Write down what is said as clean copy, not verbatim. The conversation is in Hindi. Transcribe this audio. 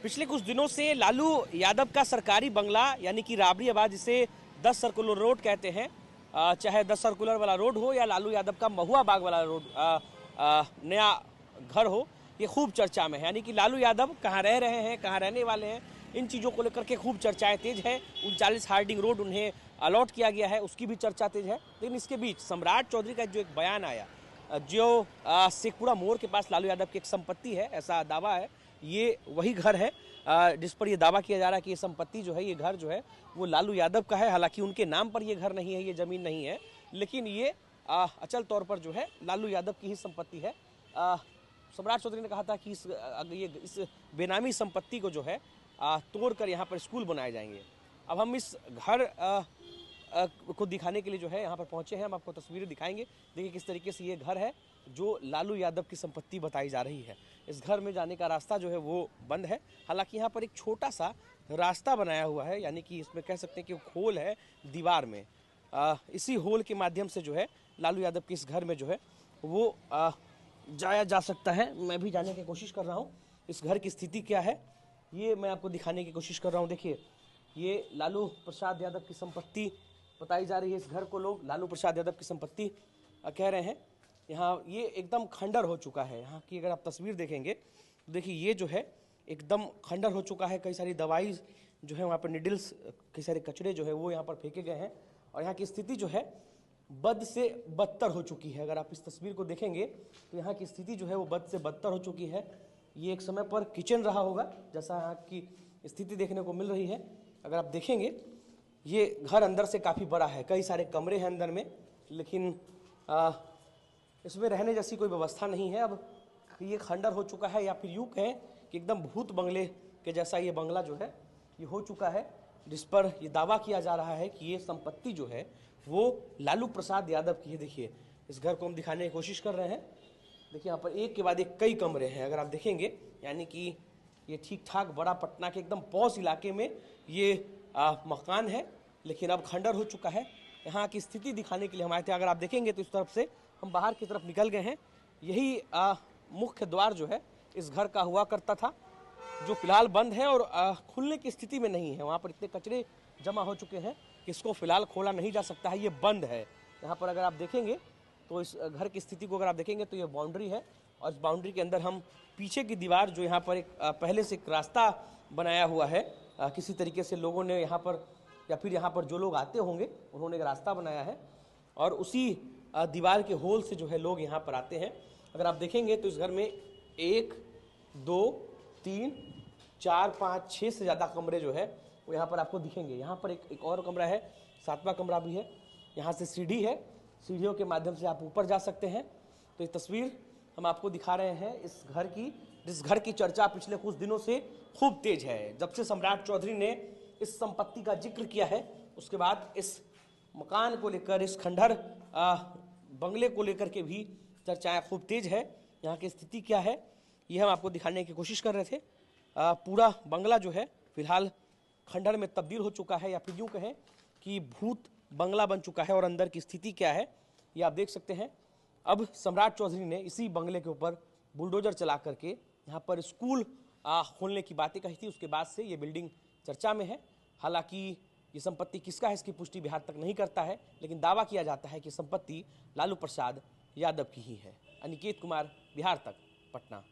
पिछले कुछ दिनों से लालू यादव का सरकारी बंगला यानी कि राबड़ी आबाद, जिसे 10 सर्कुलर रोड कहते हैं, चाहे 10 सर्कुलर वाला रोड हो या लालू यादव का महुआ बाग वाला रोड, नया घर हो, ये खूब चर्चा में है। यानी कि लालू यादव कहाँ रह रहे हैं, कहाँ रहने वाले हैं, इन चीज़ों को लेकर के खूब चर्चाएं तेज है। 39 हार्डिंग रोड उन्हें अलॉट किया गया है, उसकी भी चर्चा तेज है। लेकिन इसके बीच सम्राट चौधरी का जो एक बयान आया, जो शेखपुरा मोड़ के पास लालू यादव की एक संपत्ति है, ऐसा दावा है, ये वही घर है जिस पर ये दावा किया जा रहा है कि ये संपत्ति जो है, ये घर जो है वो लालू यादव का है। हालांकि उनके नाम पर ये घर नहीं है, ये ज़मीन नहीं है, लेकिन ये अचल तौर पर जो है लालू यादव की ही संपत्ति है। सम्राट चौधरी ने कहा था कि इस बेनामी संपत्ति को जो है तोड़कर यहाँ पर स्कूल बनाए जाएंगे। अब हम इस घर को दिखाने के लिए जो है यहाँ पर पहुँचे हैं। हम आपको तस्वीरें दिखाएंगे। देखिए किस तरीके से ये घर है जो लालू यादव की संपत्ति बताई जा रही है। इस घर में जाने का रास्ता जो है वो बंद है। हालांकि यहाँ पर एक छोटा सा रास्ता बनाया हुआ है, यानी कि इसमें कह सकते हैं कि होल है दीवार में। इसी होल के माध्यम से जो है लालू यादव के इस घर में जो है वो जाया जा सकता है। मैं भी जाने की कोशिश कर रहा हूँ। इस घर की स्थिति क्या है ये मैं आपको दिखाने की कोशिश कर रहा हूँ। देखिए, ये लालू प्रसाद यादव की संपत्ति बताई जा रही है। इस घर को लोग लालू प्रसाद यादव की संपत्ति कह रहे हैं। यहाँ ये एकदम खंडर हो चुका है। यहाँ की अगर आप तस्वीर देखेंगे तो देखिए ये जो है एकदम खंडर हो चुका है। कई सारी दवाई जो है वहाँ पर निडल्स, कई सारे कचरे जो है वो यहाँ पर फेंके गए हैं और यहाँ की स्थिति जो है बद से बदतर हो चुकी है। अगर आप इस तस्वीर को देखेंगे तो यहाँ की स्थिति जो है वो बद से बदतर हो चुकी है। ये एक समय पर किचन रहा होगा, जैसा यहाँ की स्थिति देखने को मिल रही है। अगर आप देखेंगे ये घर अंदर से काफ़ी बड़ा है, कई सारे कमरे हैं अंदर में, लेकिन इसमें रहने जैसी कोई व्यवस्था नहीं है। अब ये खंडर हो चुका है, या फिर यूँ कहें कि एकदम भूत बंगले के जैसा ये बंगला जो है ये हो चुका है, जिस पर ये दावा किया जा रहा है कि ये संपत्ति जो है वो लालू प्रसाद यादव की है। देखिए इस घर को हम दिखाने की कोशिश कर रहे हैं। देखिए यहाँ पर एक के बाद एक कई कमरे हैं। अगर आप देखेंगे यानी कि ये ठीक ठाक बड़ा पटना के एकदम पॉश इलाके में ये मकान है, लेकिन अब खंडर हो चुका है। यहाँ की स्थिति दिखाने के लिए हम आए थे। अगर आप देखेंगे तो इस तरफ से हम बाहर की तरफ निकल गए हैं। यही मुख्य द्वार जो है इस घर का हुआ करता था, जो फिलहाल बंद है और खुलने की स्थिति में नहीं है। वहाँ पर इतने कचरे जमा हो चुके हैं कि इसको फिलहाल खोला नहीं जा सकता है, ये बंद है। यहाँ पर अगर आप देखेंगे तो इस घर की स्थिति को अगर आप देखेंगे तो ये बाउंड्री है और इस बाउंड्री के अंदर हम पीछे की दीवार जो यहाँ पर एक पहले से एक रास्ता बनाया हुआ है, किसी तरीके से लोगों ने यहाँ पर या फिर यहाँ पर जो लोग आते होंगे उन्होंने एक रास्ता बनाया है और उसी दीवार के होल से जो है लोग यहाँ पर आते हैं। अगर आप देखेंगे तो इस घर में 1 2 3 4 5 6 से ज़्यादा कमरे जो है वो यहाँ पर आपको दिखेंगे। यहाँ पर एक और कमरा है, 7वां कमरा भी है। यहाँ से सीढ़ी है, सीढ़ियों के माध्यम से आप ऊपर जा सकते हैं। तो ये तस्वीर हम आपको दिखा रहे हैं इस घर की, जिस घर की चर्चा पिछले कुछ दिनों से खूब तेज है। जब से सम्राट चौधरी ने इस संपत्ति का जिक्र किया है उसके बाद इस मकान को लेकर, इस खंडर बंगले को लेकर के भी चर्चाएं खूब तेज है। यहाँ की स्थिति क्या है ये हम आपको दिखाने की कोशिश कर रहे थे। पूरा बंगला जो है फिलहाल खंडर में तब्दील हो चुका है, या फिर यूँ कहें कि भूत बंगला बन चुका है और अंदर की स्थिति क्या है ये आप देख सकते हैं। अब सम्राट चौधरी ने इसी बंगले के ऊपर बुलडोजर चला करके यहाँ पर स्कूल खोलने की बातें कही थी। उसके बाद से ये बिल्डिंग चर्चा में है। हालांकि ये संपत्ति किसका है इसकी पुष्टि बिहार तक नहीं करता है, लेकिन दावा किया जाता है कि संपत्ति लालू प्रसाद यादव की ही है। अनिकेत कुमार, बिहार तक, पटना।